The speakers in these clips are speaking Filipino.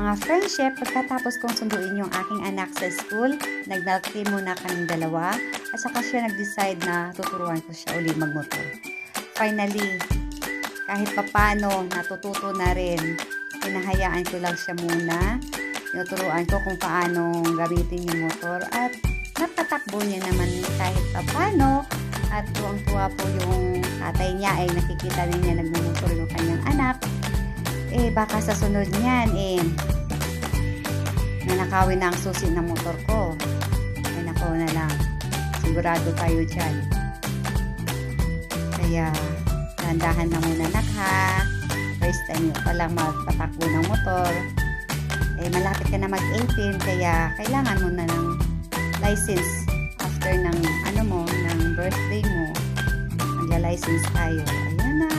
Mga friendship, pagkatapos kong sunduin yung aking anak sa school, nag-milk tea muna kaming dalawa at saka siya nag-decide na tuturuan ko siya uli magmotor. Finally, kahit papano natututo na rin, pinahayaan ko lang siya muna, tinuturuan ko kung paano gamitin yung motor at napatakbo niya naman kahit papano at tuwang-tuwa po yung tatay niya ay nakikita rin niya nagmumotor yung kanyang anak. Baka sa sunod niyan, nanakawin na ang susi ng motor ko. Nako na lang. Sigurado tayo dyan. Kaya, dahan-dahan na muna anak ha. First time pa lang magpatakbo ng motor. Malapit ka na mag-18, kaya kailangan mo na ng license after ng, ng birthday mo. Magla-license tayo. Ayan na.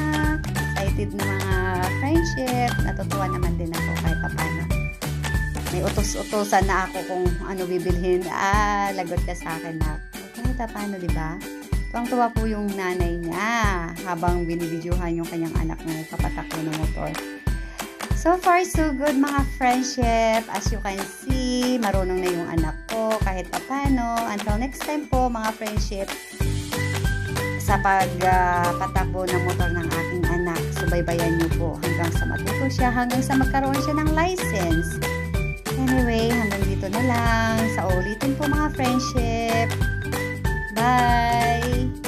Excited na mga friendship. Natutuwa naman din ako kahit papano. May utos-utosan na ako kung ano bibilhin. Lagot ka sa akin na. Kahit papano, diba? Tuwang-tuwa po yung nanay niya habang binibidyohan yung kanyang anak na nagpapatakbo ng motor. So far, so good mga friendship. As you can see, marunong na yung anak ko kahit papano. Until next time po mga friendship, sa pagpatakbo ng motor ng aking anak, subaybayan niyo po hanggang sa matuto siya, hanggang sa magkaroon siya ng license. Anyway, hanggang dito na lang. Sa ulitin po mga friendship. Bye!